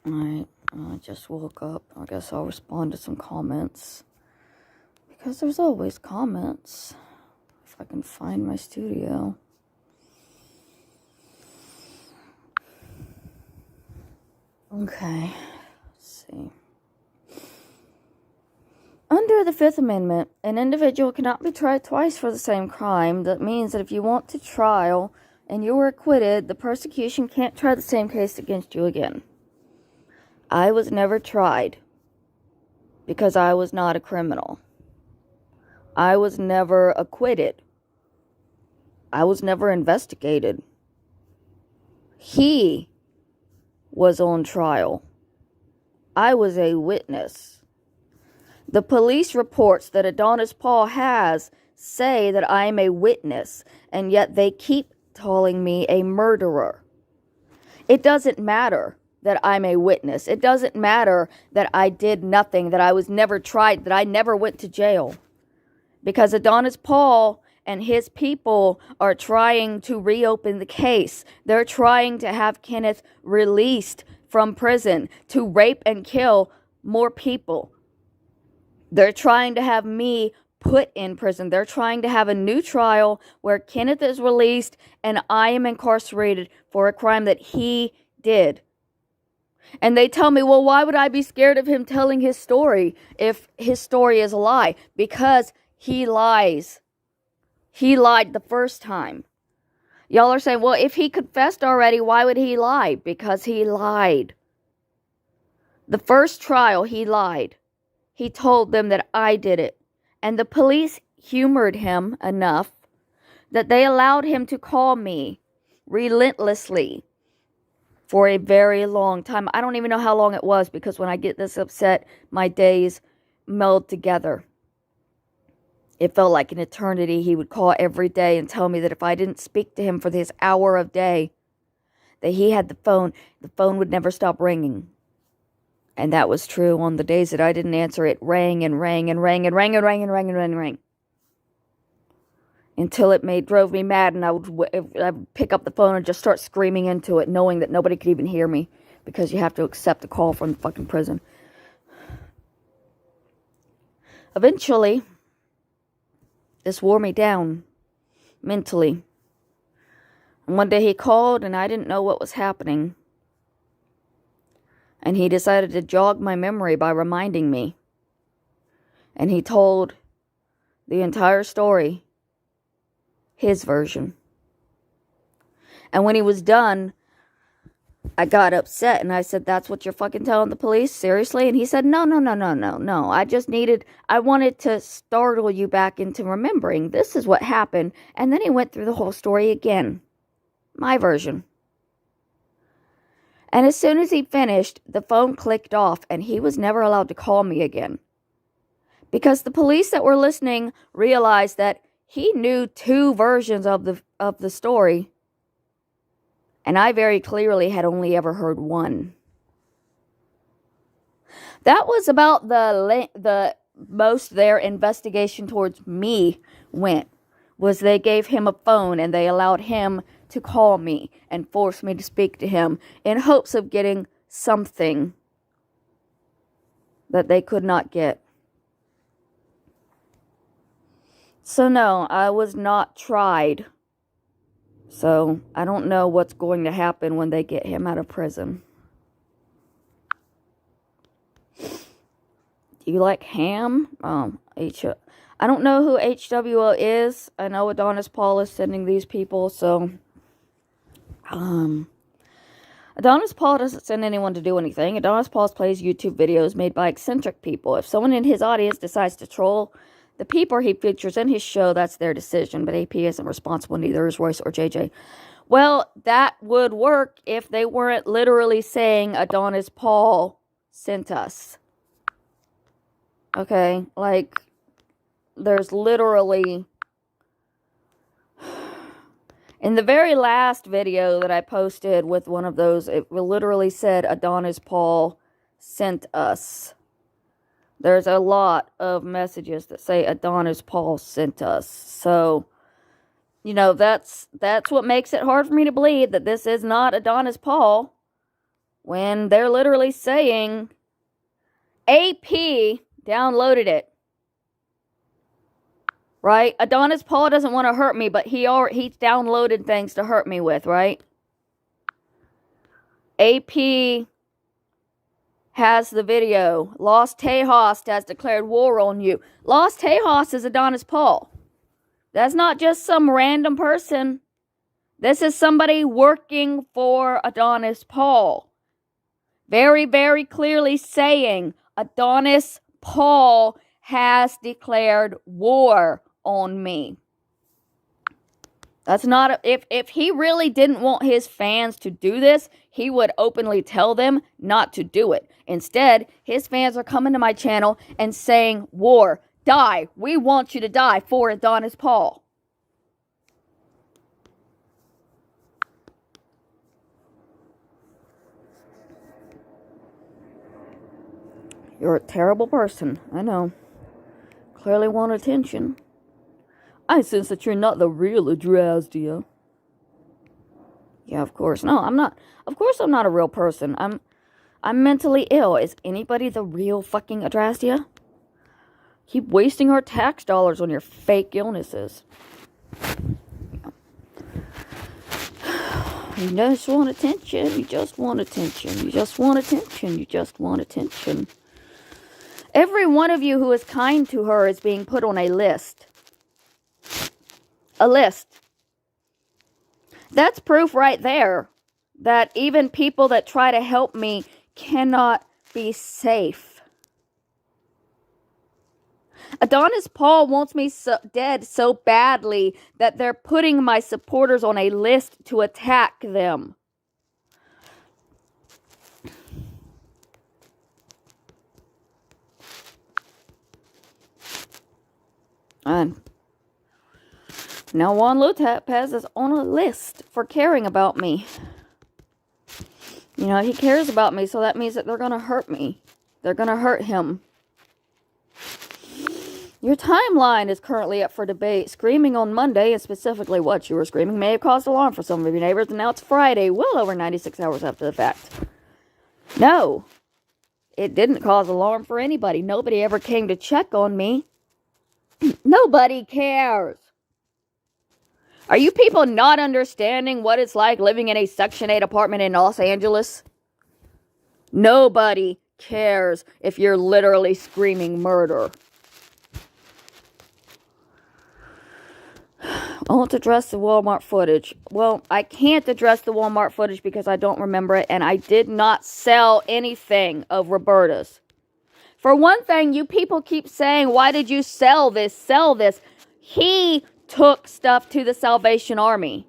Alright, I just woke up. I guess I'll respond to some comments. Because there's always comments. If I can find my studio. Okay, let's see. Under the Fifth Amendment, an individual cannot be tried twice for the same crime. That means that if you want to trial and you were acquitted, the prosecution can't try the same case against you again. I was never tried because I was not a criminal. I was never acquitted. I was never investigated. He was on trial. I was a witness. The police reports that Adonis Paul has say that I am a witness, and yet they keep calling me a murderer. It doesn't matter that I'm a witness. It doesn't matter that I did nothing, that I was never tried, that I never went to jail. Because Adonis Paul and his people are trying to reopen the case. They're trying to have Kenneth released from prison to rape and kill more people. They're trying to have me put in prison. They're trying to have a new trial where Kenneth is released and I am incarcerated for a crime that he did. And they tell me, well, why would I be scared of him telling his story if his story is a lie? Because he lies. He lied the first time. Y'all are saying, well, if he confessed already, why would he lie? Because he lied. The first trial, he lied. He told them that I did it. And the police humored him enough that they allowed him to call me relentlessly for a very long time. I don't even know how long it was, because when I get this upset, my days meld together. It felt like an eternity. He would call every day and tell me that if I didn't speak to him for this hour of day, that he had the phone would never stop ringing. And that was true. On the days that I didn't answer, it rang and rang and rang and rang and rang and rang and rang and rang. Until it drove me mad, and I would pick up the phone and just start screaming into it, knowing that nobody could even hear me, because you have to accept a call from the fucking prison. Eventually, this wore me down mentally. And one day he called and I didn't know what was happening. And he decided to jog my memory by reminding me. And he told the entire story, his version. And when he was done, I got upset and I said, that's what you're fucking telling the police? Seriously? And he said, no. I wanted to startle you back into remembering. This is what happened. And then he went through the whole story again. My version. And as soon as he finished, the phone clicked off and he was never allowed to call me again. Because the police that were listening realized that he knew two versions of the story. And I very clearly had only ever heard one. That was about the most their investigation towards me went. Was they gave him a phone and they allowed him to call me and force me to speak to him in hopes of getting something that they could not get. So no, I was not tried. So I don't know what's going to happen when they get him out of prison. Do you like ham? I don't know who HWO is. I know Adonis Paul is sending these people, so Adonis Paul doesn't send anyone to do anything. Adonis Paul plays YouTube videos made by eccentric people. If someone in his audience decides to troll the people he features in his show, that's their decision. But AP isn't responsible, neither is Royce or JJ. Well, that would work if they weren't literally saying Adonis Paul sent us. Okay, like, there's literally... In the very last video that I posted with one of those, it literally said Adonis Paul sent us. There's a lot of messages that say Adonis Paul sent us. So, you know, that's what makes it hard for me to believe that this is not Adonis Paul. when they're literally saying AP downloaded it. Right? Adonis Paul doesn't want to hurt me, but he downloaded things to hurt me with, right? AP has the video. Los Tejas has declared war on you. Los Tejas is Adonis Paul. That's not just some random person. This is somebody working for Adonis Paul. Very, very clearly saying Adonis Paul has declared war on me. That's not, if he really didn't want his fans to do this, he would openly tell them not to do it. Instead, his fans are coming to my channel and saying, war, die, we want you to die for Adonis Paul. You're a terrible person, I know. Clearly want attention. I sense that you're not the real Adrasdea. Yeah, of course. No, I'm not. Of course I'm not a real person. I'm mentally ill. Is anybody the real fucking Adrasdea? Keep wasting our tax dollars on your fake illnesses. You just want attention. You just want attention. You just want attention. You just want attention. Every one of you who is kind to her is being put on a list. A list. That's proof right there that even people that try to help me cannot be safe. Adonis Paul wants me dead so badly that they're putting my supporters on a list to attack them. And now Juan Lopez is on a list for caring about me. You know, he cares about me, so that means that they're going to hurt me. They're going to hurt him. Your timeline is currently up for debate. Screaming on Monday, and specifically what you were screaming, may have caused alarm for some of your neighbors, and now it's Friday, well over 96 hours after the fact. No, it didn't cause alarm for anybody. Nobody ever came to check on me. Nobody cares. Are you people not understanding what it's like living in a Section 8 apartment in Los Angeles? Nobody cares if you're literally screaming murder. I want to address the Walmart footage. Well, I can't address the Walmart footage because I don't remember it, and I did not sell anything of Roberta's. For one thing, you people keep saying, why did you sell this, sell this? He took stuff to the Salvation Army.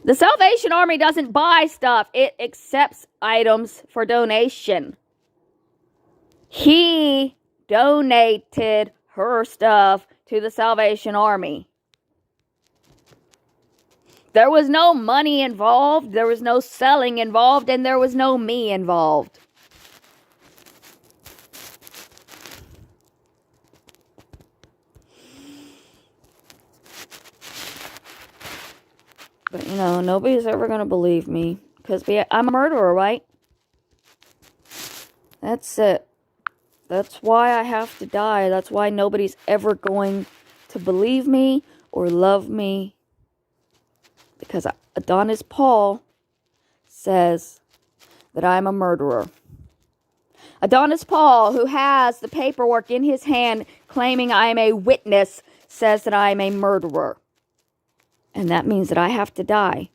The Salvation Army doesn't buy stuff. It accepts items for donation. He donated her stuff to the Salvation Army. There was no money involved. There was no selling involved. And there was no me involved. But, you know, nobody's ever going to believe me. Because I'm a murderer, right? That's it. That's why I have to die. That's why nobody's ever going to believe me or love me. Because Adonis Paul says that I'm a murderer. Adonis Paul, who has the paperwork in his hand claiming I am a witness, says that I am a murderer. And that means that I have to die.